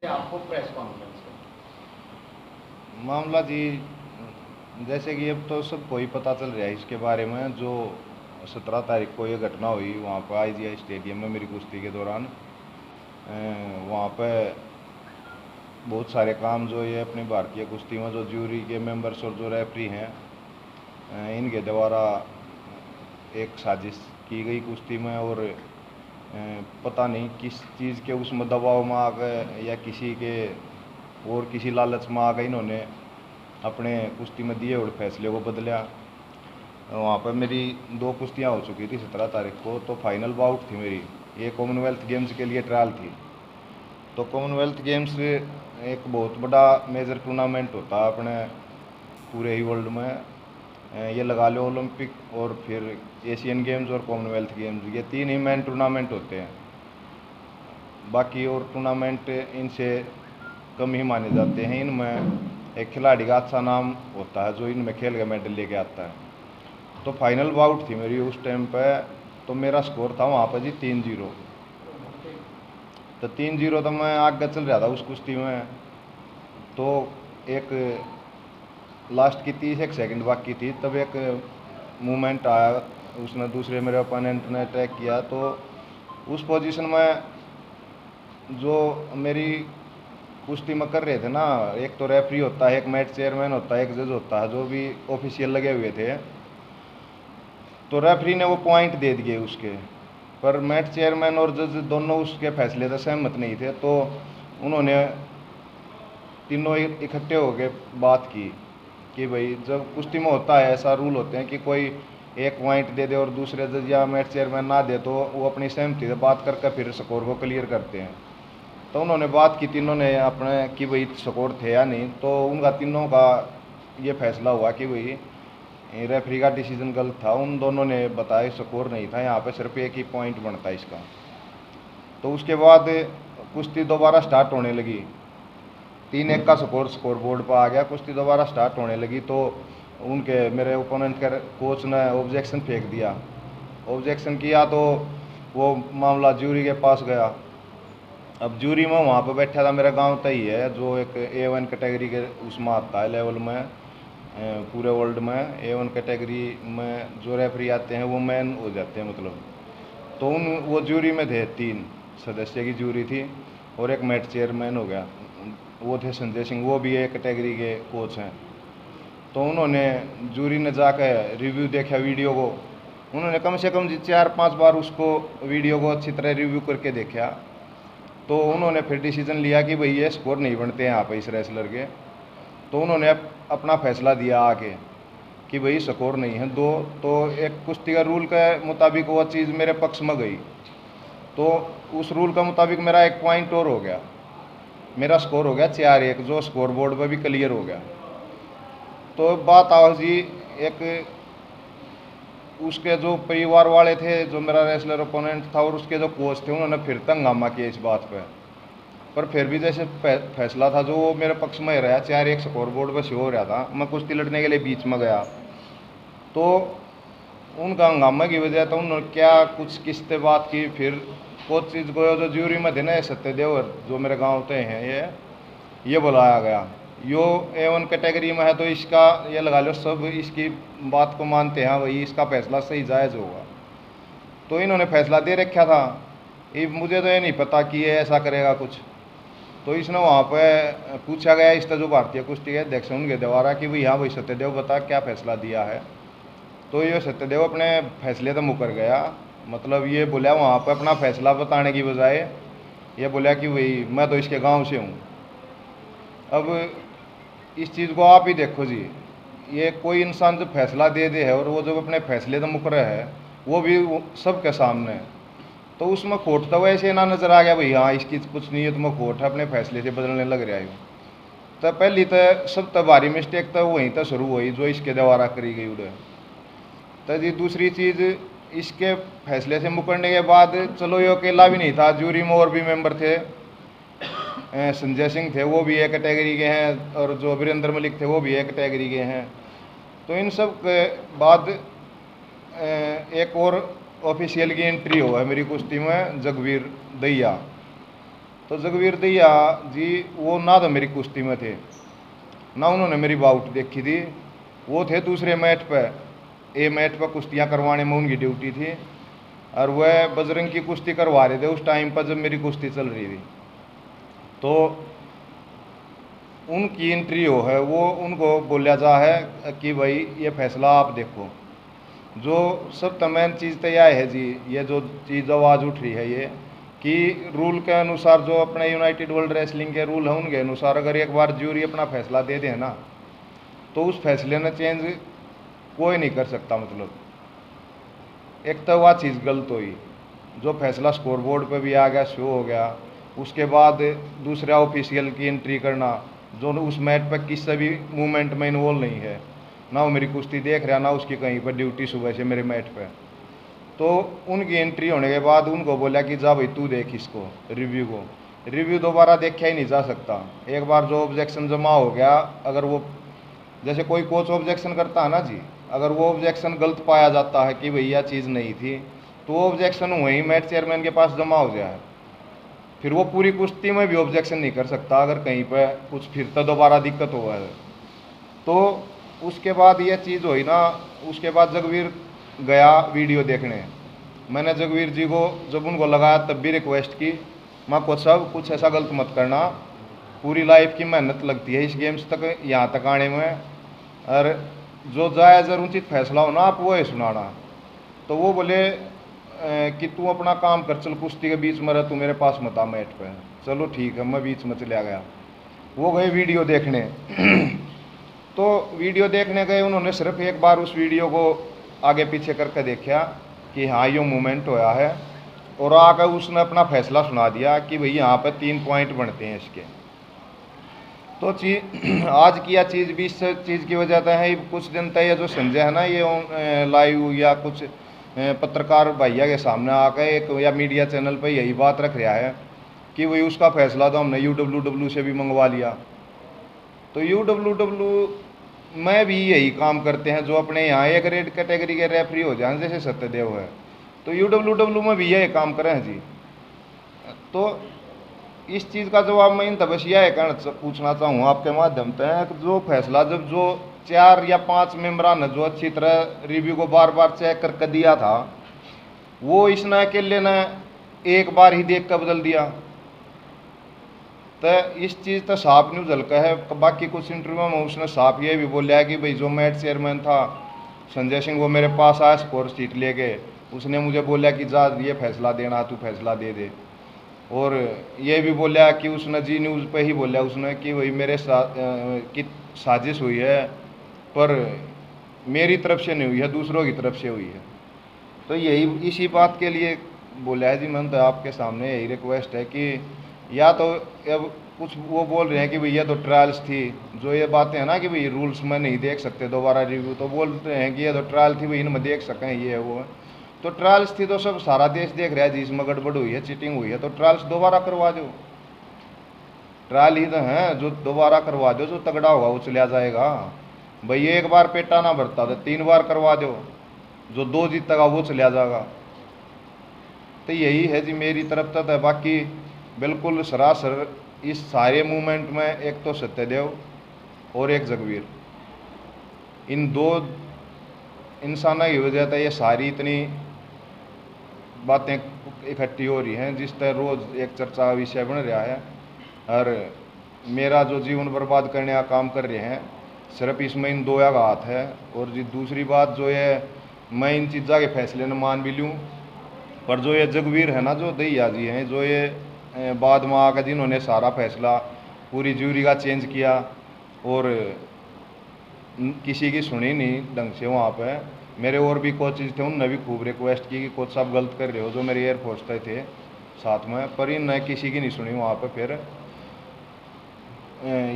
आपको press conference मामला जी, जैसे कि अब तो सबको ही पता चल रहा है इसके बारे में। जो 17 तारीख को ये घटना हुई वहाँ पर IGI स्टेडियम में मेरी कुश्ती के दौरान, वहाँ पे बहुत सारे काम जो ये अपनी भारतीय कुश्ती में जो ज्यूरी के मेंबर्स और जो रेफरी हैं, इनके द्वारा एक साजिश की गई कुश्ती में। और पता नहीं किस चीज़ के उसमें दबाव में आ गए या किसी के और किसी लालच में आ गए, इन्होंने अपने कुश्ती में दिए हुए फैसले को बदला। वहाँ पर मेरी दो कुश्तियाँ हो चुकी थी 17 तारीख को, तो फाइनल बाउट थी मेरी। ये कॉमनवेल्थ गेम्स के लिए ट्रायल थी। तो कॉमनवेल्थ गेम्स एक बहुत बड़ा मेजर टूर्नामेंट होता है अपने पूरे ही वर्ल्ड में। ये लगा लो ओलंपिक और फिर एशियन गेम्स और कॉमनवेल्थ गेम्स, ये तीन ही मेन टूर्नामेंट होते हैं। बाकी और टूर्नामेंट इनसे कम ही माने जाते हैं। इनमें एक खिलाड़ी का अच्छा नाम होता है जो इनमें खेल के मेडल लेके आता है। तो फाइनल बाउट थी मेरी उस टाइम पे। तो मेरा स्कोर था वहाँ पर जी 3-0। तो 3-0 तो मैं आगे चल रहा था उस कुश्ती में। तो एक लास्ट की 30 एक सेकंड बाकी थी, तब एक मूवमेंट आया, उसने दूसरे मेरे ओपोनेंट ने अटैक किया। तो उस पोजीशन में जो मेरी कुश्ती में कर रहे थे ना, एक तो रेफरी होता है, एक मैच चेयरमैन होता है, एक जज होता है, जो भी ऑफिशियल लगे हुए थे। तो रेफरी ने वो पॉइंट दे दिए उसके, पर मैच चेयरमैन और जज दोनों उसके फैसले से सहमत नहीं थे। तो उन्होंने तीनों इकट्ठे होकर बात की कि भाई जब कुश्ती में होता है ऐसा रूल होते हैं कि कोई एक पॉइंट दे दे और दूसरे जज या मैच चेयरमैन ना दे, तो वो अपनी सहमति से बात करके फिर स्कोर को क्लियर करते हैं। तो उन्होंने बात की तीनों ने अपने कि भाई स्कोर थे या नहीं। तो उनका तीनों का ये फैसला हुआ कि भाई रेफरी का डिसीजन गलत था। उन दोनों ने बताया स्कोर नहीं था, यहाँ पे सिर्फ एक ही पॉइंट बनता है इसका। तो उसके बाद कुश्ती दोबारा स्टार्ट होने लगी। 3-1 का स्कोर बोर्ड पर आ गया। कुश्ती दोबारा स्टार्ट होने लगी तो उनके मेरे ओपोनेंट के कोच ने ऑब्जेक्शन फेंक दिया। ऑब्जेक्शन किया तो वो मामला ज्यूरी के पास गया। अब ज्यूरी में वहाँ पर बैठा था मेरा गांव तय है, जो एक A1 कैटेगरी के उसमें आता है लेवल में। पूरे वर्ल्ड में A1 कैटेगरी में जो रेफरी आते हैं वो मैन हो जाते हैं मतलब। तो उन वो ज्यूरी में थे, 3 सदस्य की ज्यूरी थी और एक मैच चेयरमैन हो गया, वो थे संजय सिंह, वो भी एक कैटेगरी के कोच हैं। तो उन्होंने ज्यूरी ने जाकर रिव्यू देखा वीडियो को। उन्होंने कम से कम 4-5 बार उसको वीडियो को अच्छी तरह रिव्यू करके देखा। तो उन्होंने फिर डिसीजन लिया कि भाई ये स्कोर नहीं बनते हैं यहाँ पे इस रेसलर के। तो उन्होंने अपना फैसला दिया आके कि भाई स्कोर नहीं है दो। तो एक कुश्ती का रूल के मुताबिक वो चीज़ मेरे पक्ष में गई। तो उस रूल के मुताबिक मेरा एक पॉइंट और हो गया, मेरा स्कोर हो गया 4-1, जो स्कोर बोर्ड पर भी क्लियर हो गया। तो बात आओ जी, एक उसके जो परिवार वाले थे, जो मेरा रेसलर ओपोनेंट था, और उसके जो कोच थे, उन्होंने फिर तक हंगामा किया इस बात पर फिर भी जैसे फैसला था जो वो मेरे पक्ष में ही रहा। 4-1 स्कोर बोर्ड पर शो हो रहा था। मैं कुश्ती लड़ने के लिए बीच में गया तो उनका हंगामा की वजह तो उन्होंने क्या कुछ किस्ते बात की। फिर कुछ चीज़ को जो ज्यूरी में थे ना, सत्यदेव जो मेरे गाँव के हैं, ये बुलाया गया। यो A1 कैटेगरी में है तो इसका ये लगा लो सब इसकी बात को मानते हैं, वही इसका फैसला सही जायज़ होगा। तो इन्होंने फैसला दे रखा था। ये मुझे तो ये नहीं पता कि ये ऐसा करेगा कुछ। तो इसने वहाँ पे पूछा गया इसका जो भारतीय कुश्ती के अध्यक्ष उनके द्वारा कि भाई हाँ भाई सत्यदेव बता क्या फैसला दिया है। तो ये सत्यदेव अपने फैसले से मुकर गया। मतलब ये बोला वहाँ पर अपना फैसला बताने की बजाय ये बोला कि भाई मैं तो इसके गांव से हूँ। अब इस चीज़ को आप ही देखो जी, ये कोई इंसान जब फैसला दे दे है और वो जब अपने फैसले से मुकर है, वो भी सबके सामने है, तो उसमें खोट तो वैसे ना नज़र आ गया भाई हाँ इसकी कुछ नीयत में खोट है, अपने फैसले से बदलने लग रहा है। तो पहली तो सब तो भारी मिस्टेक तो वहीं तो शुरू हुई जो इसके द्वारा करी गई उड़े। तो जी दूसरी चीज़, इसके फैसले से मुकरने के बाद चलो ये अकेला भी नहीं था, ज्यूरी में और भी मेंबर थे। संजय सिंह थे वो भी एक कैटेगरी के हैं, और जो वीरेंद्र मलिक थे वो भी एक कैटेगरी के हैं। तो इन सब के बाद एक और ऑफिशियल की एंट्री हुआ है मेरी कुश्ती में, जगवीर दहिया। तो जगवीर दहिया जी वो ना तो मेरी कुश्ती में थे, ना उन्होंने मेरी बाउट देखी थी, वो थे दूसरे मैट पे। ए मैट पर कुश्तियाँ करवाने में उनकी ड्यूटी थी, और वह बजरंग की कुश्ती करवा रहे थे उस टाइम पर जब मेरी कुश्ती चल रही थी। तो उनकी एंट्री हो है, वो उनको बोला जा है कि भाई ये फैसला आप देखो। जो सब तमाम चीज़ तैयार है जी, ये जो चीज़ आवाज़ उठ रही है ये कि रूल के अनुसार, जो अपने यूनाइटेड वर्ल्ड रेसलिंग के रूल हैं उनके अनुसार, अगर एक बार ज्यूरी अपना फैसला दे दे ना, तो उस फैसले में चेंज कोई नहीं कर सकता। मतलब एक तो वह चीज़ गलत हुई, जो फैसला स्कोर बोर्ड पर भी आ गया, शो हो गया, उसके बाद दूसरा ऑफिशियल की एंट्री करना जो उस मैच पर किसी भी मूवमेंट में इन्वॉल्व नहीं है, ना वो मेरी कुश्ती देख रहा, ना उसकी कहीं पर ड्यूटी सुबह से मेरे मैच पे। तो उनकी एंट्री होने के बाद उनको बोला कि जा भाई तू देख इसको, रिव्यू को। रिव्यू दोबारा देखा ही नहीं जा सकता। एक बार जो ऑब्जेक्शन जमा हो गया, अगर वो जैसे कोई कोच ऑब्जेक्शन करता है ना जी, अगर वो ऑब्जेक्शन गलत पाया जाता है कि भैया चीज़ नहीं थी, तो वो ऑब्जेक्शन वहीं मैच चेयरमैन के पास जमा हो जाए, फिर वो पूरी कुश्ती में भी ऑब्जेक्शन नहीं कर सकता अगर कहीं पर कुछ फिर तो दोबारा दिक्कत हुआ है। तो उसके बाद ये चीज़ हुई ना, उसके बाद जगवीर गया वीडियो देखने। मैंने जगवीर जी को जब उनको लगाया तब भी रिक्वेस्ट की, माँ को सब कुछ ऐसा गलत मत करना, पूरी लाइफ की मेहनत लगती है इस गेम्स तक यहाँ तक आने में, और जो जायज़ और उचित फैसला हो ना आप वो ही सुनाना। तो वो बोले कि तू अपना काम कर, चल कुश्ती के बीच में रह, तू मेरे पास मत आ मैट पे। चलो ठीक है, मैं बीच में चला गया। वो गए वीडियो देखने। तो वीडियो देखने गए, उन्होंने सिर्फ एक बार उस वीडियो को आगे पीछे करके देखा कि हाँ ये मूवमेंट होया है, और आकर उसने अपना फैसला सुना दिया कि भाई यहाँ पर 3 पॉइंट बनते हैं इसके। तो आज की यह चीज़ भी इस चीज़ की वजह से है, कुछ दिन तक ये जो संजय है ना, ये लाइव या कुछ पत्रकार भैया के सामने आकर एक या मीडिया चैनल पर यही बात रख रहा है कि वही उसका फैसला तो हमने UWW से भी मंगवा लिया। तो UWW में भी यही काम करते हैं, जो अपने यहाँ एक रेड कैटेगरी के रेफरी हो जाए जैसे सत्यदेव है, तो UWW में भी यही काम करें हैं जी। तो इस चीज़ का जवाब मैं इन तपस्या है पूछना चाहूँ आपके माध्यम से, जो फैसला जब जो 4 या 5 मेम्बरान ने जो अच्छी तरह रिव्यू को बार बार चेक करके दिया था, वो इसने अकेले ने एक बार ही देख कर बदल दिया। तो इस चीज़ तो साफ न्यूज़ हल्का है। बाकी कुछ इंटरव्यू में उसने साफ ये भी बोला है कि भाई जो मैट चेयरमैन था संजय सिंह, वो मेरे पास आया स्कोर शीट लेके, उसने मुझे बोला कि जा ये फैसला देना, तू फैसला दे दे। और ये भी बोला कि उसने जी न्यूज़ पे ही बोला उसने कि वही मेरे साथ की साजिश हुई है, पर मेरी तरफ से नहीं हुई है, दूसरों की तरफ से हुई है। तो यही इसी बात के लिए बोला है जी। मैंने तो आपके सामने यही रिक्वेस्ट है कि या तो अब कुछ वो बोल रहे हैं कि भैया तो ट्रायल्स थी, जो ये बातें हैं ना कि भाई रूल्स में नहीं देख सकते दोबारा रिव्यू, तो बोलते हैं कि ये तो ट्रायल थी भाई इनमें देख सकें, ये है वो है। तो ट्रायल्स थी तो सब सारा देश देख रहा है जी, इसमें गड़बड़ हुई है, चीटिंग हुई है, तो ट्रायल्स दोबारा करवा दो। ट्रायल ही तो हैं, जो दोबारा करवा दो, जो तगड़ा होगा वो चला जाएगा। भाई एक बार पेटा ना भरता तो 3 बार करवा दो, जो 2 जीतेगा वो चला जाएगा। तो यही है जी मेरी तरफ तक है। बाकी बिल्कुल सरासर इस सारे मूवमेंट में एक तो सत्यदेव और एक जगवीर, इन 2 इंसानों की वजह से ये सारी इतनी बातें इकट्ठी हो रही हैं, जिस तरह रोज़ एक चर्चा का विषय बन रहा है, और मेरा जो जीवन बर्बाद करने का काम कर रहे हैं, सिर्फ इसमें इन 2 का हाथ है। और जी दूसरी बात जो है, मैं इन चीज़ों के फैसले न मान भी लूँ, पर जो ये जगवीर है ना, जो दहिया जी हैं, जो ये बाद में आकर जिन्होंने सारा फैसला पूरी ज्यूरी का चेंज किया, और किसी की सुनी नहीं ढंग से वहाँ पे। मेरे और भी कोचेज थे, उनने भी खूब रिक्वेस्ट की कि कोच साहब गलत कर रहे हो, जो मेरे एयरफोर्स थे साथ में, पर इनने किसी की नहीं सुनी वहाँ पे। फिर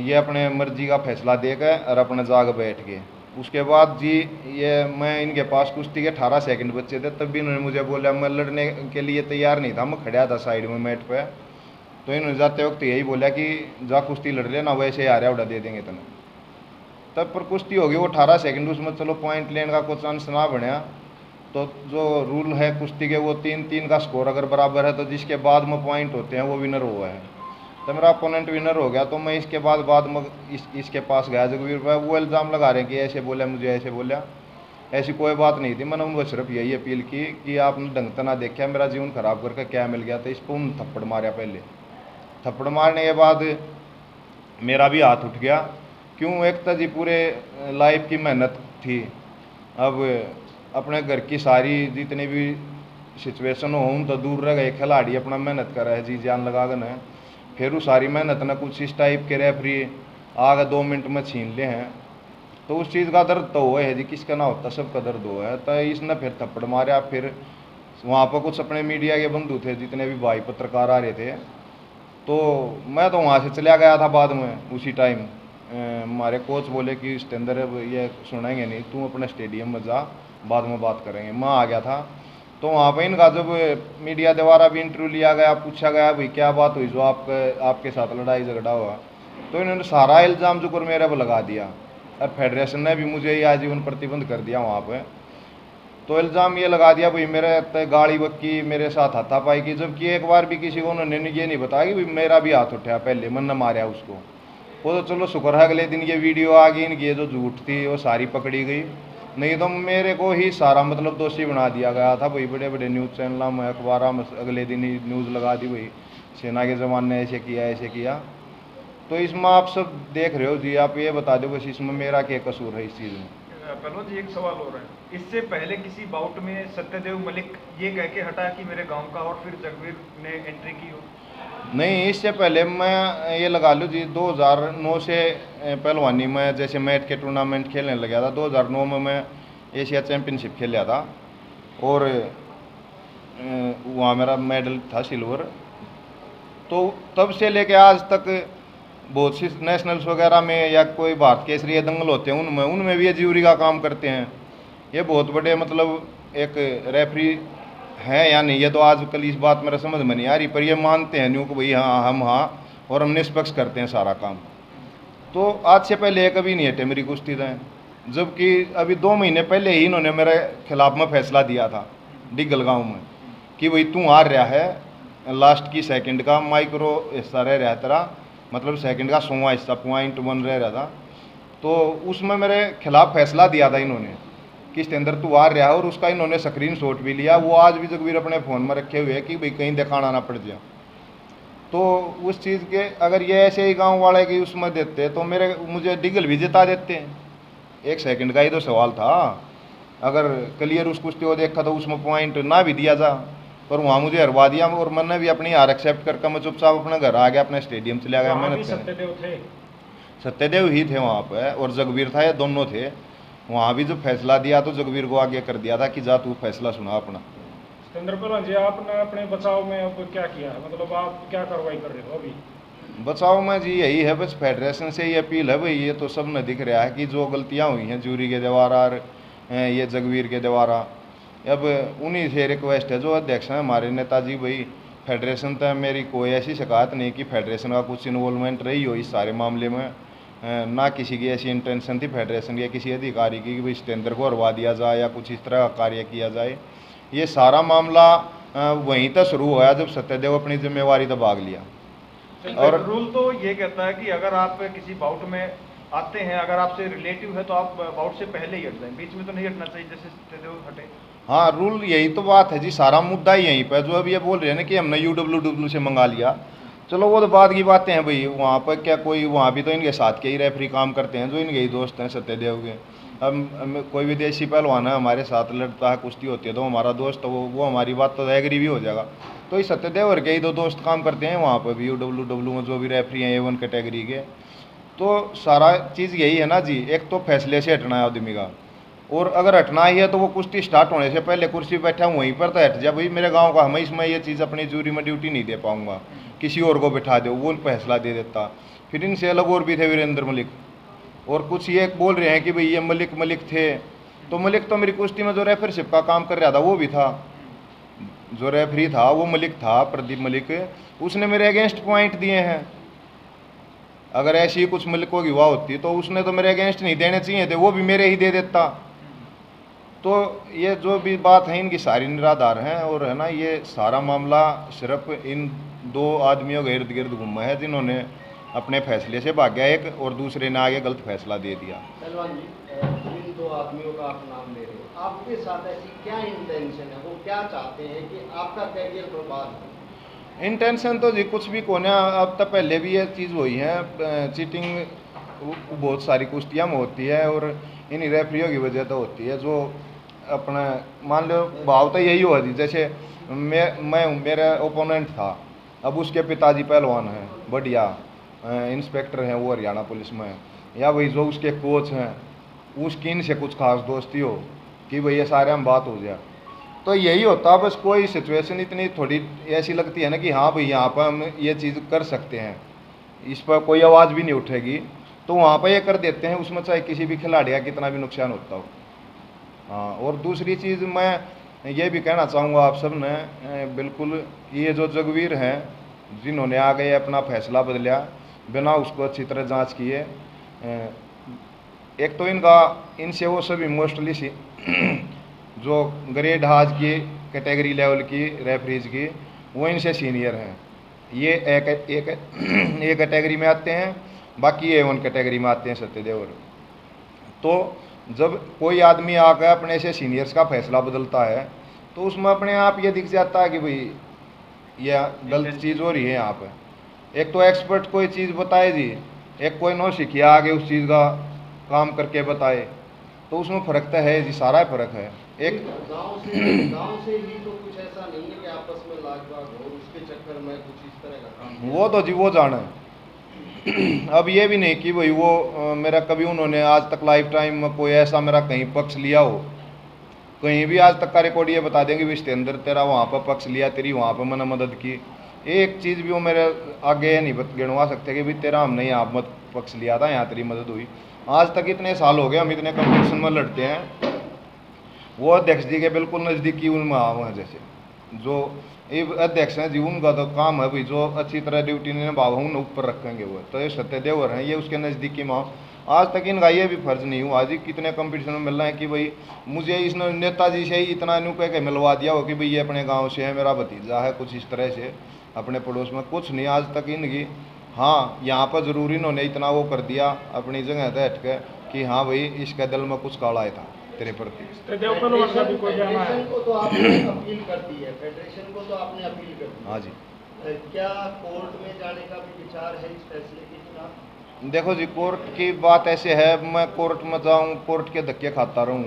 ये अपने मर्जी का फैसला देकर और अपने जाग बैठ गए। उसके बाद जी ये मैं इनके पास कुश्ती के 18 सेकंड बच्चे थे, तब भी इन्होंने मुझे बोला, मैं लड़ने के लिए तैयार नहीं था, मैं खड़ा था साइड में मैट पे। तो इन्होंने जाते वक्त यही बोला कि जा कुश्ती लड़ लेना, वैसे आ रहा उड़ा दे देंगे तुम्हें। तब पर कुश्ती होगी वो 18 सेकंड, उसमें चलो पॉइंट लेने का कुछ चांस ना बना। तो जो रूल है कुश्ती के, वो 3-3 का स्कोर अगर बराबर है तो जिसके बाद में पॉइंट होते हैं वो विनर हुआ है। तो मेरा अपोनेंट विनर हो गया। तो मैं इसके बाद में इसके पास गया जगवीर भाई, वो इल्ज़ाम लगा रहे हैं कि ऐसे बोला, मुझे ऐसे बोला। ऐसी कोई बात नहीं थी। मैंने उनको सिर्फ यही अपील की कि आपने ढंग से ना देखा, मेरा जीवन खराब करके क्या मिल गया था। इस पर उन्होंने थप्पड़ मारा। पहले थप्पड़ मारने के बाद मेरा भी हाथ उठ गया। क्यों? एक तो जी पूरे लाइफ की मेहनत थी। अब अपने घर की सारी जितनी भी सिचुएशन हो उन तो दूर रह गए, खिलाड़ी अपना मेहनत कर रहे हैं जी जान लगा कर न, फिर वो सारी मेहनत न कुछ इस टाइप के रेफरी आगे 2 मिनट में छीन ले हैं। तो उस चीज़ का दर्द तो हुआ है जी, किसका ना होता, सबका दर्द हुआ है। तो इसने फिर थप्पड़ मारा। फिर वहाँ पर कुछ अपने मीडिया के बंधु थे, जितने भी भाई पत्रकार आ रहे थे, तो मैं तो वहाँ से चला गया था बाद में उसी टाइम। हमारे कोच बोले कि इसके अंदर अब ये सुनेंगे नहीं, तू अपने स्टेडियम में जा, बाद में बात करेंगे। मैं आ गया था। तो वहाँ पर इनका जब मीडिया द्वारा भी इंटरव्यू लिया गया, पूछा गया भाई क्या बात हुई जो आपके साथ लड़ाई झगड़ा हुआ, तो इन्होंने सारा इल्ज़ाम जो कर मेरे पर लगा दिया। और फेडरेशन ने भी मुझे ही आजीवन प्रतिबंध कर दिया वहाँ पर। तो इल्ज़ाम ये लगा दिया भाई मेरे तय गाड़ी बक्की, मेरे साथ हाथापाई की, जबकि एक बार भी किसी को उन्होंने ये नहीं बताया कि भाई मेरा भी हाथ उठा, पहले मन ने मारा उसको। वो तो चलो शुक्र है अगले दिन ये वीडियो आ गई, इनकी ये जो झूठ थी वो सारी पकड़ी गई, नहीं तो मेरे को ही सारा मतलब दोषी बना दिया गया था भाई। बड़े बड़े न्यूज़ चैनलों में, अखबारों में अगले दिन ही न्यूज़ लगा दी भाई सेना के जवान ने ऐसे किया ऐसे किया। तो इसमें आप सब देख रहे हो जी, आप ये बता दो बस इसमें मेरा क्या कसूर है इस चीज़ में। पहलवान जी एक सवाल हो रहा है, इससे पहले किसी बाउट में सत्यदेव मलिक ये कह के हटा कि मेरे गांव का, और फिर जगवीर ने एंट्री की हो? नहीं, इससे पहले मैं ये लगा लूँ जी 2009 से पहलवानी में जैसे मैच के टूर्नामेंट खेलने लगा था। 2009 में मैं एशिया चैम्पियनशिप खेल लिया था और वहाँ मेरा मेडल था सिल्वर। तो तब से लेके आज तक बहुत सी नेशनल्स वगैरह में या कोई भारत केसरी दंगल होते हैं उनमें भी ये ज्यूरी का काम करते हैं। ये बहुत बड़े मतलब एक रेफरी हैं या नहीं, ये तो आजकल इस बात मेरा समझ में नहीं आ रही, पर ये मानते हैं न्यू को भाई हाँ हम हाँ, और हम निष्पक्ष करते हैं सारा काम। तो आज से पहले ये कभी नहीं हटे मेरी कुश्ती दें, जबकि अभी 2 महीने पहले ही इन्होंने मेरे खिलाफ में फैसला दिया था डिगल गाँव में कि भाई तू हार रहा है, लास्ट की सेकंड का माइक्रो हिस्सा रह रहा है तेरा, मतलब सेकंड का 100वां हिस्सा 0.1 रह रहा था। तो उसमें मेरे खिलाफ फैसला दिया था इन्होंने कि इसके अंदर तू हार रहा है, और उसका इन्होंने स्क्रीन शॉट भी लिया। वो आज भी जगवीर अपने फ़ोन में रखे हुए हैं कि भाई कहीं दिखाना ना पड़ जाए। तो उस चीज़ के अगर ये ऐसे ही गांव वाले की उसमें देते तो मुझे डिगल भी जिता देते। 1 सेकंड का ही तो सवाल था। अगर क्लियर उस कुश्ती को देखा तो उसमें पॉइंट ना भी दिया जा, पर वहाँ मुझे हरवा दिया और मैंने भी अपनी हार एक्सेप्ट करके मैं चुपचाप अपने घर आ गया, अपने स्टेडियम चले गया। मैंने सत्यदेव थे, सत्यदेव ही थे वहाँ पे और जगवीर था, ये दोनों थे। वहाँ भी जो फैसला दिया तो जगवीर को आगे कर दिया था कि जा तू फैसला सुना अपना। सिकंदर पहलवान जी आपने अपने बचाव में अब क्या किया है, मतलब आप क्या कार्रवाई कर रहे हो अभी? बचाव में जी यही है, बस फेडरेशन से ये अपील है भाई, ये तो सब में दिख रहा है कि जो गलतियाँ हुई हैं जूरी के द्वारा और ये जगवीर के द्वारा, अब उन्हीं से रिक्वेस्ट है जो अध्यक्ष हैं हमारे नेताजी भाई। फेडरेशन तक मेरी कोई ऐसी शिकायत नहीं कि फेडरेशन का कुछ इन्वॉल्वमेंट रही हो इस सारे मामले में, ना किसी की ऐसी इंटेंशन थी फेडरेशन या किसी अधिकारी की कि भाई इस टेंडर को हरवा दिया जाए या कुछ इस तरह का कार्य किया जाए। ये सारा मामला वहीं तक शुरू हुआ जब सत्यदेव अपनी जिम्मेवारी तो भाग लिया। और रूल तो ये कहता है कि अगर आप किसी बाउट में आते हैं, अगर आपसे रिलेटिव है तो आप बाउट से पहले ही हट जाएं, बीच में तो नहीं हटना चाहिए जैसे सत्यदेव हटे। हाँ, रूल यही तो बात है जी, सारा मुद्दा ही यहीं पर। जो अभी ये बोल रहे हैं ना कि हमने UWW से मंगा लिया, चलो वो तो बाद की बातें हैं भाई। वहाँ पर क्या कोई, वहाँ भी तो इनके साथ के ही रेफरी काम करते हैं जो इनके ही दोस्त हैं सत्यदेव के। अब कोई विदेशी पहलवान है हमारे साथ लड़ता है, कुश्ती होती है तो हमारा दोस्त, वो हमारी बात तो एग्री भी हो जाएगा। तो इस सत्यदेव और के ही 2 दोस्त काम करते हैं वहाँ पर भी UWW में, जो भी रेफरी हैं A1 कैटेगरी के। तो सारा चीज़ यही है ना जी, एक तो फैसले से हटना है आदमी का, और अगर हटना ही है तो वो कुश्ती स्टार्ट होने से पहले कुर्सी पर बैठा हूँ वहीं पर तो हट जा भाई, मेरे गांव का, हमें इसमें ये चीज़ अपनी जूरी में ड्यूटी नहीं दे पाऊंगा, किसी और को बिठा दो, वो फैसला दे देता। फिर इनसे अलग और भी थे वीरेंद्र मलिक, और कुछ ये बोल रहे हैं कि भाई ये मलिक थे। तो मलिक तो मेरी कुश्ती में जो रेफरशिप का काम कर रहा था वो भी था, जो रेफरी था वो मलिक था, प्रदीप मलिक, उसने मेरे अगेंस्ट पॉइंट दिए हैं। अगर ऐसी कुछ मलिकों की हुआ होती तो उसने तो मेरे अगेंस्ट नहीं देने चाहिए थे, वो भी मेरे ही दे देता। तो ये जो भी बात है इनकी सारी निराधार हैं, और है ना ये सारा मामला सिर्फ इन 2 आदमियों के इर्द गिर्द घूमा है जिन्होंने अपने फैसले से भागा एक और दूसरे ने आगे गलत फैसला दे दिया। पहलवान जी, जिन 2 आदमियों का आप नाम ले रहे हो, आपके साथ ऐसी क्या इंटेंशन है, वो क्या चाहते हैं कि आपका करियर बर्बाद हो? इंटेंशन तो जी कुछ भी कोने, अब तक पहले भी ये चीज़ हुई है, चीटिंग बहुत सारी कुश्तियाँ में होती है और इन रेफरियों की वजह तो होती है। जो अपना मान लो भाव तो यही हुआ जी, जैसे मैं मेरा ओपोनेंट था, अब उसके पिताजी पहलवान हैं बढ़िया, इंस्पेक्टर हैं वो हरियाणा पुलिस में, या वही जो उसके कोच हैं उसकी इनसे कुछ खास दोस्ती हो कि भाई ये सारे हम बात हो जाए, तो यही होता। बस कोई सिचुएशन इतनी थोड़ी ऐसी लगती है ना कि हाँ भाई यहाँ पर हम ये चीज़ कर सकते हैं, इस पर कोई आवाज़ भी नहीं उठेगी, तो वहाँ पर ये कर देते हैं, उसमें चाहे किसी भी खिलाड़ी का कितना भी नुकसान होता हो। हाँ, और दूसरी चीज़ मैं ये भी कहना चाहूँगा आप सब ने, बिल्कुल ये जो जगवीर हैं जिन्होंने आगे अपना फैसला बदला बिना उसको अच्छी तरह जांच किए, एक तो इनसे वो सब इमोशनली जो ग्रेड हाज की कैटेगरी लेवल की रेफरीज की वो इनसे सीनियर हैं, ये एक कैटेगरी में आते हैं, बाकी A1 कैटेगरी में आते हैं सत्यदेव और। तो जब कोई आदमी आकर अपने से सीनियर्स का फैसला बदलता है तो उसमें अपने आप ये दिख जाता है कि भाई यह गलत चीज़ हो रही है यहाँ पर। एक तो एक्सपर्ट कोई चीज़ बताए जी, एक कोई नौसिखिया आगे उस चीज़ का काम करके बताए, तो उसमें फ़र्क तो है जी, सारा फ़र्क है। एक गांव से ही तो कुछ ऐसा नहीं है कि आपस में लाग-बाग हो, उसके चक्कर में कुछ इस तरह का काम वो तो जी वो जाना है। अब ये भी नहीं कि भाई वो मेरा कभी उन्होंने आज तक लाइफ टाइम में कोई ऐसा मेरा कहीं पक्ष लिया हो, कहीं भी आज तक का रिकॉर्ड ये बता देंगे भी इसके अंदर तेरा वहाँ पर पक्ष लिया, तेरी वहाँ पर मैंने मदद की, एक चीज़ भी वो मेरे आगे नहीं गिनवा सकते कि भाई तेरा हमने यहाँ मत पक्ष लिया था, यहाँ तेरी मदद हुई। आज तक इतने साल हो गए हम इतने कंपटीशन में लड़ते हैं, वो अध्यक्ष जी के बिल्कुल नज़दीकी उनमें हुआ है, जैसे जो अध्यक्ष हैं जी उनका तो काम है भाई जो अच्छी तरह ड्यूटी निभाव उन ऊपर रखेंगे वो, तो ये सत्यदेवर हैं ये उसके नज़दीकी माँ। आज तक इनका ये भी फर्ज नहीं हुआ जी कितने कंपटीशन में मिल रहे हैं कि भाई मुझे इस नेताजी से ही इतना नु कह के मिलवा दिया हो कि भाई ये अपने गांव से है, मेरा भतीजा है, कुछ इस तरह से अपने पड़ोस में कुछ नहीं आज तक इनकी। हाँ, यहाँ पर ज़रूर इन्होंने इतना वो कर दिया अपनी जगह से हट के कि हाँ भाई इसके दिल में कुछ काला था तेरे प्रति। फेडरेशन को तो आपने अपील कर दी है, फेडरेशन को तो आपने अपील कर दी। हाँ जी। क्या कोर्ट में जाने का भी विचार है इस फैसले के खिलाफ? देखो जी, कोर्ट की बात ऐसे है, मैं कोर्ट में जाऊँ कोर्ट के धक्के खाता रहूँ,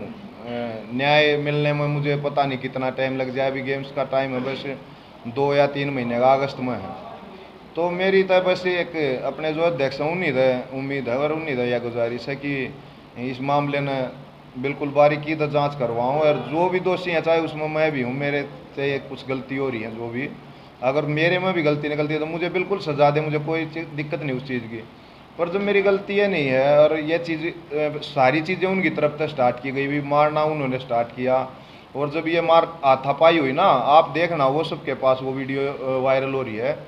न्याय मिलने में मुझे पता नहीं कितना टाइम लग जाए। अभी गेम्स का टाइम है बस 2 या 3 महीने का, अगस्त में है। तो मेरी तो बस एक अपने जो अध्यक्ष हैं उम्मीद है और उम्मीद है या गुजारिश है कि इस मामले में बिल्कुल बारीकी से जांच करवाऊँ, और जो भी दोषी हैं चाहे उसमें मैं भी हूँ, मेरे से कुछ गलती हो रही है, जो भी अगर मेरे में भी गलती निकलती है तो मुझे बिल्कुल सजा दे, मुझे कोई दिक्कत नहीं उस चीज़ की। पर जब मेरी गलती ये नहीं है और ये चीज़ सारी चीज़ें उनकी तरफ से स्टार्ट की गई, भी मारना उन्होंने स्टार्ट किया, और जब ये मार हाथापाई हुई ना, आप देखना वो सबके पास वो वीडियो वायरल हो रही है।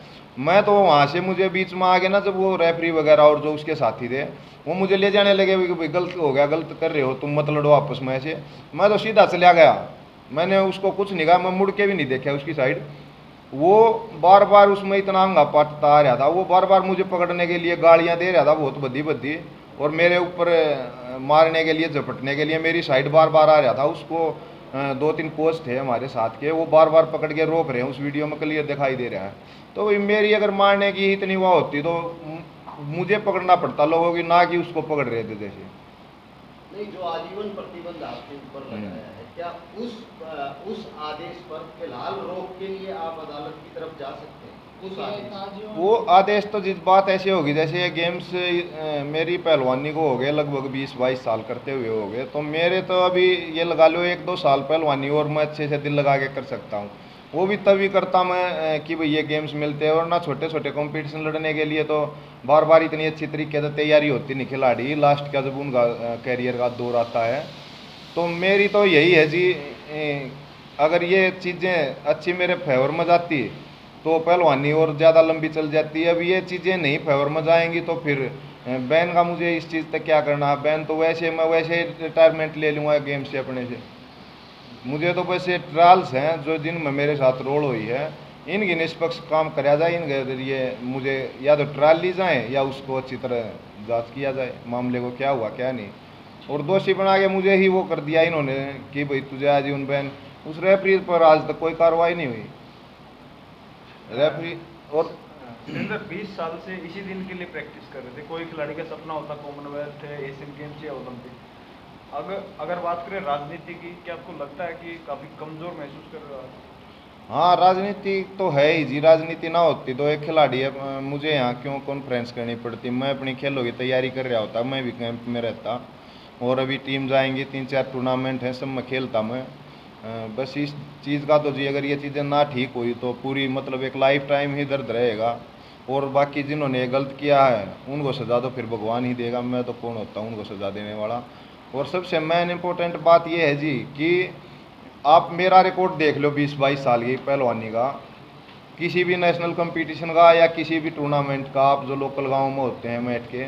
मैं तो वहाँ से मुझे बीच में आ गया ना, जब वो रेफरी वगैरह और जो उसके साथी थे वो मुझे ले जाने लगे कि भाई गलत हो गया, गलत कर रहे हो तुम, मत लड़ो आपस में ऐसे। मैं तो सीधा चला गया, मैंने उसको कुछ नहीं कहा, मैं मुड़ के भी नहीं देखा उसकी साइड। वो बार बार उसमें इतना अंगा पाटता आ रहा था, वो बार बार मुझे पकड़ने के लिए गालियाँ दे रहा था बहुत बद्दी बद्दी, और मेरे ऊपर मारने के लिए झपटने के लिए मेरी साइड बार बार आ रहा था। उसको 2-3 कोच थे हमारे साथ के, वो बार बार पकड़ के रोक रहे हैं, उस वीडियो में क्लियर दिखाई दे रहा है। तो भाई मेरी अगर मारने की इतनी वाह होती तो मुझे पकड़ना पड़ता लोगों की, ना कि उसको पकड़ रहे थे जैसे। नहीं, जो आजीवन प्रतिबंध आपके ऊपर लगाया है, क्या उस आदेश पर फिलहाल रोक के लिए आप अदालत की तरफ जा सकते हैं? उस आदेश, वो आदेश तो जिस बात ऐसे होगी जैसे ये गेम्स मेरी पहलवानी को हो गए लगभग 20-22 साल करते हुए हो गए, तो मेरे तो अभी ये लगा लो 1-2 साल पहलवानी और मैं अच्छे से दिल लगा के कर सकता हूँ। वो भी तभी करता मैं कि भाई ये गेम्स मिलते हैं, और ना छोटे छोटे कंपटीशन लड़ने के लिए तो बार बार इतनी अच्छी तरीके से तैयारी होती नहीं खिलाड़ी, लास्ट का जब उनका कैरियर का दौर आता है। तो मेरी तो यही है जी, अगर ये चीज़ें अच्छी मेरे फेवर में जाती तो पहलवानी और ज़्यादा लंबी चल जाती है। अब ये चीज़ें नहीं फेवर में जाएंगी तो फिर बैन का मुझे इस चीज़ तक क्या करना है, बैन तो वैसे मैं वैसे रिटायरमेंट ले लूँगा गेम से अपने से। मुझे तो बस ये ट्रायल्स हैं जो जिनमें मेरे साथ रोल हुई है, इनकी निष्पक्ष काम कराया जाए, इनके जरिए मुझे या तो ट्रायल ली जाए या उसको अच्छी तरह जांच किया जाए मामले को, क्या हुआ क्या नहीं। और दोषी बना के मुझे ही वो कर दिया इन्होंने कि भाई तुझे आजीवन बैन। उस रेफरी पर आज तक कोई कार्रवाई नहीं हुई। रेफरी और 20 साल से इसी दिन के लिए प्रैक्टिस कर रहे थे। कोई खिलाड़ी का सपना होता कॉमनवेल्थ, एशियन गेम्स या ओलंपिक। अगर बात करें राजनीति की, क्या आपको लगता है कि काफ़ी कमज़ोर महसूस कर रहा है? हाँ, राजनीति तो है ही जी। राजनीति ना होती तो एक खिलाड़ी है, मुझे यहाँ क्यों कॉन्फ्रेंस करनी पड़ती। मैं अपनी खेलों की तैयारी कर रहा होता, मैं भी कैंप में रहता। और अभी टीम जाएंगी, 3-4 टूर्नामेंट हैं, सब में खेलता मैं। बस इस चीज़ का तो जी अगर ये चीज़ें ना ठीक हुई तो पूरी मतलब एक लाइफ टाइम ही दर्द रहेगा। और बाकी जिन्होंने गलत किया है उनको सज़ा तो फिर भगवान ही देगा, मैं तो कौन होता हूँ उनको सज़ा देने वाला। और सबसे मेन इम्पोर्टेंट बात यह है जी कि आप मेरा रिकॉर्ड देख लो 20-22 साल की पहलवानी का, किसी भी नेशनल कंपटीशन का या किसी भी टूर्नामेंट का, आप जो लोकल गांव में होते हैं मैट के,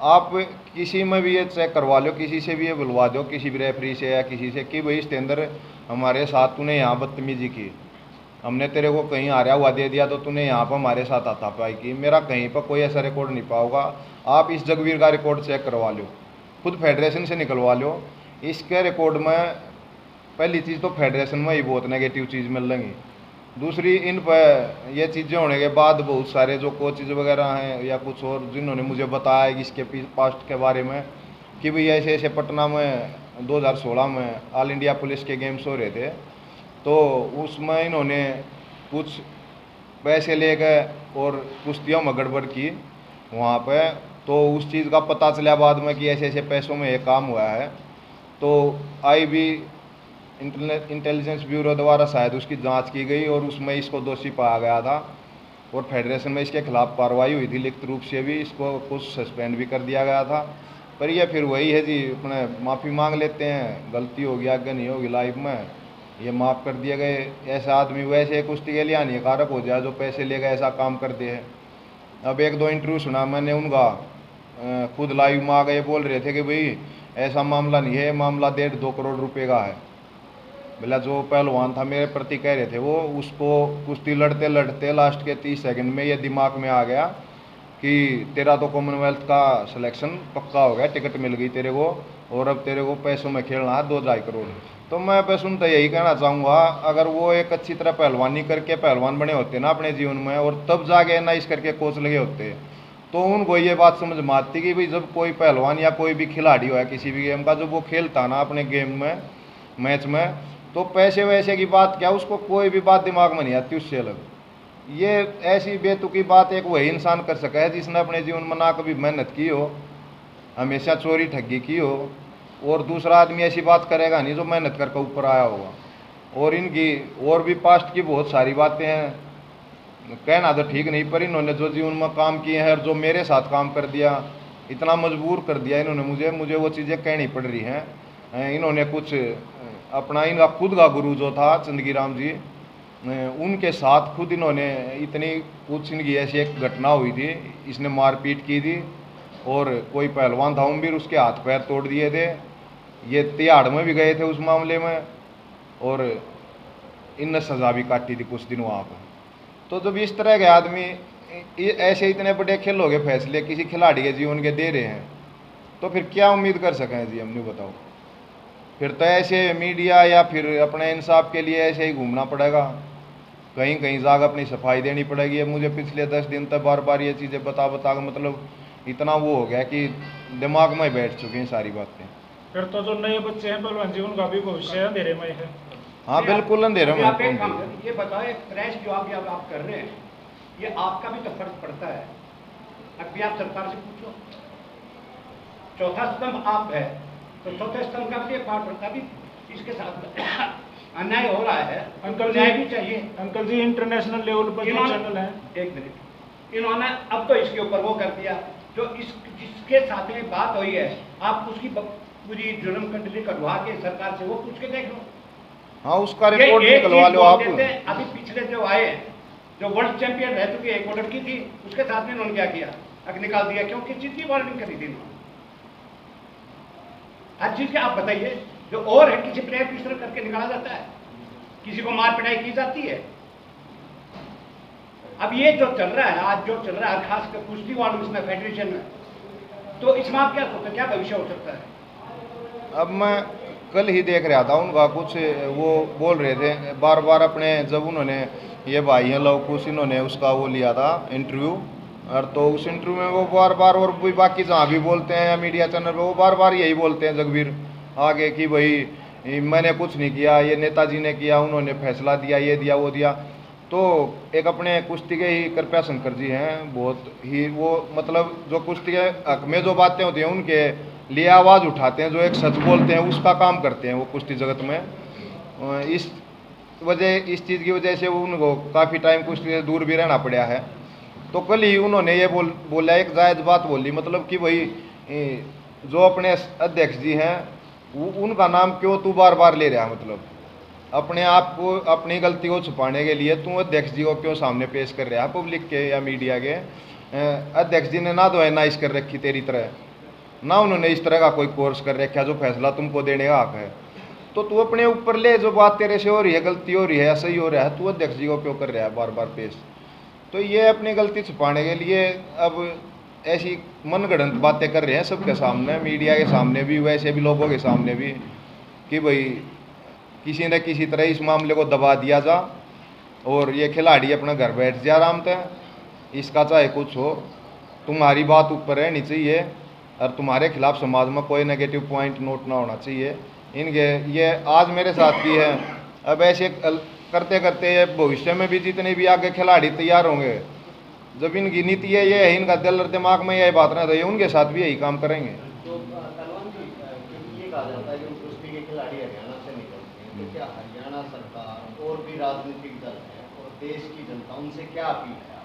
आप किसी में भी ये चेक करवा लो, किसी से भी ये बुलवा दो, किसी भी रेफरी से या किसी से, कि भाई इसके अंदर हमारे साथ तूने यहाँ बदतमीजी की, हमने तेरे को कहीं हारा हुआ दे दिया तो तूने यहाँ पर हमारे साथ हाथापाई की। मेरा कहीं पर कोई ऐसा रिकॉर्ड नहीं पाओगा। आप इस जगवीर का रिकॉर्ड चेक करवा लो, खुद फेडरेशन से निकलवा लो। इसके रिकॉर्ड में पहली चीज़ तो फेडरेशन में ही बहुत नेगेटिव चीज़ मिल रही। दूसरी, इन पर ये चीज़ें होने के बाद बहुत सारे जो कोचेज वगैरह हैं या कुछ और जिन्होंने मुझे बताया इसके पास्ट के बारे में कि भाई ऐसे ऐसे पटना में 2016 में ऑल इंडिया पुलिस के गेम्स हो रहे थे, तो उसमें इन्होंने कुछ पैसे ले गए और कुश्तियों में गड़बड़ की वहाँ पे। तो उस चीज़ का पता चला बाद में कि ऐसे ऐसे पैसों में ये काम हुआ है। तो IB इंटेलिजेंस ब्यूरो द्वारा शायद उसकी जांच की गई और उसमें इसको दोषी पाया गया था और फेडरेशन में इसके खिलाफ कार्रवाई हुई थी, लिखित रूप से भी इसको कुछ सस्पेंड भी कर दिया गया था। पर ये फिर वही है जी, अपने माफ़ी मांग लेते हैं, गलती होगी आगे नहीं होगी लाइफ में, ये माफ़ कर दिए गए। ऐसा आदमी वैसे कुश्ती के लिए हानिकारक हो जाए जो पैसे ले गए ऐसा काम करते हैं। अब 1-2 इंटरव्यू सुना मैंने उनका, खुद लाइव में आ गए, बोल रहे थे कि भाई ऐसा मामला नहीं है, मामला 1.5-2 करोड़ रुपए का है। भला जो पहलवान था मेरे प्रति कह रहे थे वो, उसको कुश्ती लड़ते लड़ते लास्ट के 30 सेकंड में ये दिमाग में आ गया कि तेरा तो कॉमनवेल्थ का सिलेक्शन पक्का हो गया, टिकट मिल गई तेरे को और अब तेरे को पैसों में खेलना है 2-2.5 करोड़। तो मैं पैसों तो यही कहना चाहूँगा, अगर वो एक अच्छी तरह पहलवानी करके पहलवान बने होते ना अपने जीवन में और तब जाके नाइस करके कोच लगे होते, तो उनको ये बात समझ में आती कि भाई जब कोई पहलवान या कोई भी खिलाड़ी हो किसी भी गेम का, जब वो खेलता ना अपने गेम में मैच में, तो पैसे वैसे की बात क्या, उसको कोई भी बात दिमाग में नहीं आती उससे अलग। ये ऐसी बेतुकी बात एक वही इंसान कर सका है जिसने अपने जीवन में ना कभी मेहनत की हो, हमेशा चोरी ठगी की हो, और दूसरा आदमी ऐसी बात करेगा नहीं जो मेहनत करके ऊपर आया होगा। और इनकी और भी पास्ट की बहुत सारी बातें हैं, कहना तो ठीक नहीं, पर इन्होंने जो जीवन में काम किए हैं और जो मेरे साथ काम कर दिया, इतना मजबूर कर दिया इन्होंने मुझे वो चीज़ें कहनी पड़ रही हैं। इन्होंने कुछ अपना, इनका खुद का गुरु जो था चंदगी राम जी, उनके साथ खुद इन्होंने इतनी कुछ, इनकी ऐसी एक घटना हुई थी, इसने मारपीट की थी और कोई पहलवान था उम्मीर, उसके हाथ पैर तोड़ दिए थे। ये तिहाड़ में भी गए थे उस मामले में और इनने सज़ा भी काटी थी कुछ दिन वहाँ पर। तो जब इस तरह के आदमी ऐसे इतने बड़े खेलों के फैसले किसी खिलाड़ी के जीवन के दे रहे हैं, तो फिर क्या उम्मीद कर सकें जी, हमने बताओ। फिर तो ऐसे मीडिया या फिर अपने इंसाफ के लिए ऐसे ही घूमना पड़ेगा, कहीं कहीं जाकर अपनी सफाई देनी पड़ेगी। मुझे पिछले 10 दिन तक बार बार ये चीज़ें बता कर मतलब इतना वो हो गया कि दिमाग में बैठ चुकी हैं सारी बातें। फिर तो जो नए बच्चे हैं पहलवान जी, उनका भी भविष्य अंधेरे में है। हाँ बिल्कुल अंधेरे में। आप एक काम करें, ये बताएं, क्रैश जो आप कर रहे हैं, ये आपका भी तो फर्ज पड़ता है। अभी आप सरकार से पूछो, चौथा स्तंभ आप है, तो चौथे स्तंभ का भी एक पार्ट होता भी इसके साथ अन्याय हो रहा है, अंकल न्याय भी चाहिए। अंकल जी, इंटरनेशनल लेवल पर जो चैनल है, एक मिनट, इन्होंने अब तो इसके ऊपर वो कर दिया जो जिसके साथ में बात हुई है, आप उसकी पूरी जुर्म कंडली करवा के सरकार से वो पूछ के देख लो। हाँ, उसका रिपोर्ट निकलवा लो आप। अभी पिछले जो आए हैं, जो वर्ल्ड चैंपियन रह चुके, एक वो लड़की थी, उसके साथ में उन्होंने क्या किया, अगर निकाल दिया, क्योंकि जितनी वार्निंग करी थी उन्होंने हर चीज के। आप बताइए, जो और है किसी प्लेयर की तरह करके निकाला जाता है, किसी को मार पिटाई की जाती है, अब ये जो चल रहा है, आज जो चल रहा है, खासकर कुश्ती वालों इसमें फेडरेशन में, तो इसमें आप क्या सोचते हैं, क्या भविष्य हो सकता है? अब मैं कल ही देख रहा था उनका कुछ, वो बोल रहे थे बार बार अपने, जब उन्होंने ये भाई हैं लव कुश, इन्होंने उसका वो लिया था इंटरव्यू, और तो उस इंटरव्यू में वो बार बार, और भी बाकी जहाँ भी बोलते हैं या मीडिया चैनल पे, वो बार बार यही बोलते हैं जगबीर आगे कि भाई मैंने कुछ नहीं किया, ये नेताजी ने किया, उन्होंने फैसला दिया, ये दिया वो दिया। तो एक अपने कुश्ती के ही कृपया शंकर जी हैं, बहुत ही वो मतलब जो कुश्ती के हक में जो बातें होती हैं उनके लिए आवाज़ उठाते हैं, जो एक सच बोलते हैं उसका काम करते हैं वो कुश्ती जगत में। इस इस चीज़ की वजह से उनको काफ़ी टाइम कुश्ती से दूर भी रहना पड़ा है। तो कल ही उन्होंने ये बोला, एक जायज़ बात बोली, मतलब कि भाई जो अपने अध्यक्ष जी हैं उनका नाम क्यों तू बार बार ले रहा है, मतलब अपने आप को, अपनी गलती को छुपाने के लिए तू अध्यक्ष जी को क्यों सामने पेश कर रहा है पब्लिक के या मीडिया के। अध्यक्ष जी ने ना तो नाइस कर रखी तेरी तरह, ना उन्होंने इस तरह का कोई कोर्स कर रखा जो फैसला तुमको देने का हक है। तो तू अपने ऊपर ले, जो बात तेरे से हो रही है, गलती हो रही है या सही हो रहा है, तू अध्यक्ष जी को क्यों कर रहा है बार बार पेश। तो ये अपनी गलती छुपाने के लिए अब ऐसी मनगढ़ंत बातें कर रहे हैं सबके सामने, मीडिया के सामने भी, वैसे भी लोगों के सामने भी, कि भाई किसी न किसी तरह इस मामले को दबा दिया जा और ये खिलाड़ी अपना घर बैठ जाए आराम से। इसका चाहे कुछ हो, तुम्हारी बात ऊपर रहनी चाहिए और तुम्हारे खिलाफ समाज में कोई नेगेटिव पॉइंट नोट ना होना चाहिए। इनके ये आज मेरे साथ भी है, अब ऐसे करते करते भविष्य में भी जितने भी आगे खिलाड़ी तैयार होंगे, जब इनकी नीति है ये, इनका दिल और दिमाग में यही बात रहता है, उनके साथ भी यही काम करेंगे। तो तलवान जी, ये कहा जाता है कि कुश्ती के खिलाड़ी हरियाणा से निकलते हैं, तो क्या हरियाणा सरकार और भी राजनीतिक दल है और देश की जनता, उनसे क्या अपील है?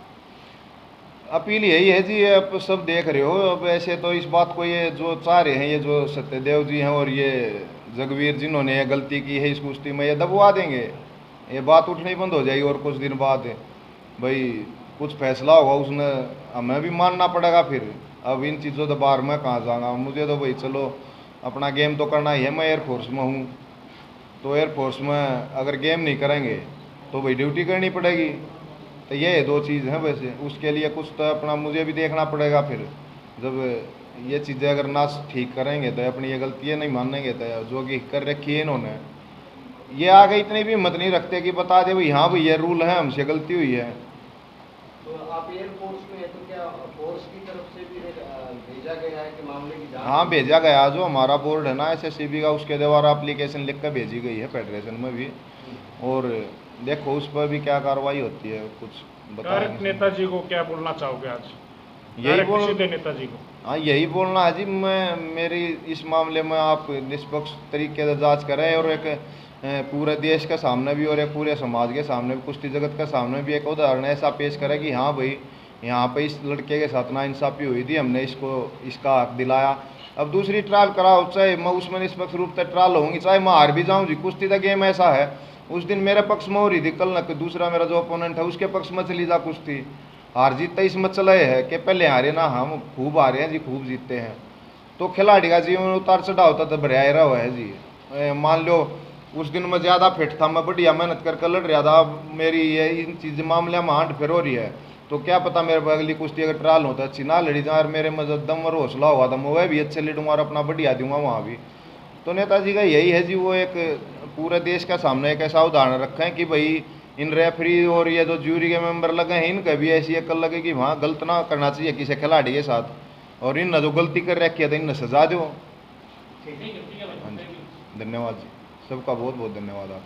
अपील यही है जी, आप सब देख रहे हो, अब ऐसे तो इस बात को ये जो चाह रहे हैं, ये जो सत्यदेव जी हैं और ये जगवीर जिन्होंने ये गलती की है इस कुश्ती में, ये दबवा देंगे, ये बात उठनी बंद हो जाएगी। और कुछ दिन बाद भाई कुछ फैसला होगा, उसमें हमें भी मानना पड़ेगा। फिर अब इन चीज़ों के बाहर मैं कहाँ जाऊँगा, मुझे तो भाई चलो अपना गेम तो करना ही है। मैं एयरफोर्स में हूँ, तो एयरफोर्स में अगर गेम नहीं करेंगे तो भाई ड्यूटी करनी पड़ेगी। तो ये दो चीज़ हैं, वैसे उसके लिए कुछ तो अपना मुझे भी देखना पड़ेगा। फिर जब ये चीज़ें अगर ना ठीक करेंगे तो अपनी ये गलतियाँ नहीं मानेंगे, तो जो कि कर रखी है इन्होंने, ये आगे इतनी भी हिम्मत नहीं रखते कि बता दे भाई हाँ भाई ये रूल है, हमसे गलती हुई है। तो आप एयरफोर्स में है, तो क्या फोर्स की तरफ से भी भेजा गया है कि मामले की जांच? हाँ भेजा गया, जो हमारा बोर्ड है ना SSCB का, उसके द्वारा एप्लीकेशन लिख कर भेजी गई है फेडरेशन में भी, और देखो उस पर भी क्या कार्रवाई होती है, कुछ डायरेक्ट नेताजी को क्या बोलना चाहोगे आज? यही नेताजी को हाँ यही बोलना है जी, मैं मेरी इस मामले में आप निष्पक्ष तरीके से जांच करें, और एक पूरे देश के सामने भी और एक पूरे समाज के सामने भी, कुश्ती जगत के सामने भी एक उदाहरण ऐसा पेश करें कि हाँ भाई यहाँ पे इस लड़के के साथ नाइंसाफ़ी हुई थी, हमने इसको इसका हक दिलाया। अब दूसरी ट्रायल कराओ, चाहे मैं उसमें निष्पक्ष रूप से ट्रायल होंगी, चाहे मैं हार भी जाऊँ जी। कुश्ती का गेम ऐसा है, उस दिन मेरे पक्ष में हो रही थी, कल न दूसरा मेरा जो ओपोनेंट है उसके पक्ष में चली जा कुश्ती। हार जीत तो इसमें चला है कि पहले हारे ना, हम खूब हारे हैं जी, खूब जीतते हैं। तो खिलाड़ी का जीवन उतार चढ़ाव होता तो बढ़िया रहा है जी। मान लो उस दिन मैं ज़्यादा फिट था, मैं बढ़िया मेहनत करके लड़ रहा था, अब मेरी ये इन चीज़ मामले में हांड फिर हो रही है, तो क्या पता मेरे पर अगली कुश्ती अगर ट्रायल होता अच्छी ना लड़ी जाए, मेरे में जब दम और हौसला हुआ था मैं वह भी अच्छे लड़ूंगा और अपना बढ़िया दूंगा वहाँ भी। तो नेताजी का यही है जी, वो एक पूरे देश का सामने एक ऐसा उदाहरण रखें कि भाई इन रेफरी और ये जो ज्यूरी के मेंबर लगे हैं, इनका भी ऐसी अकल लगे कि वहाँ गलत ना करना चाहिए किसी खिलाड़ी के साथ, और इन जो गलती कर रखी है तो इन्हें सजा दो। धन्यवाद जी, सबका बहुत बहुत धन्यवाद आप।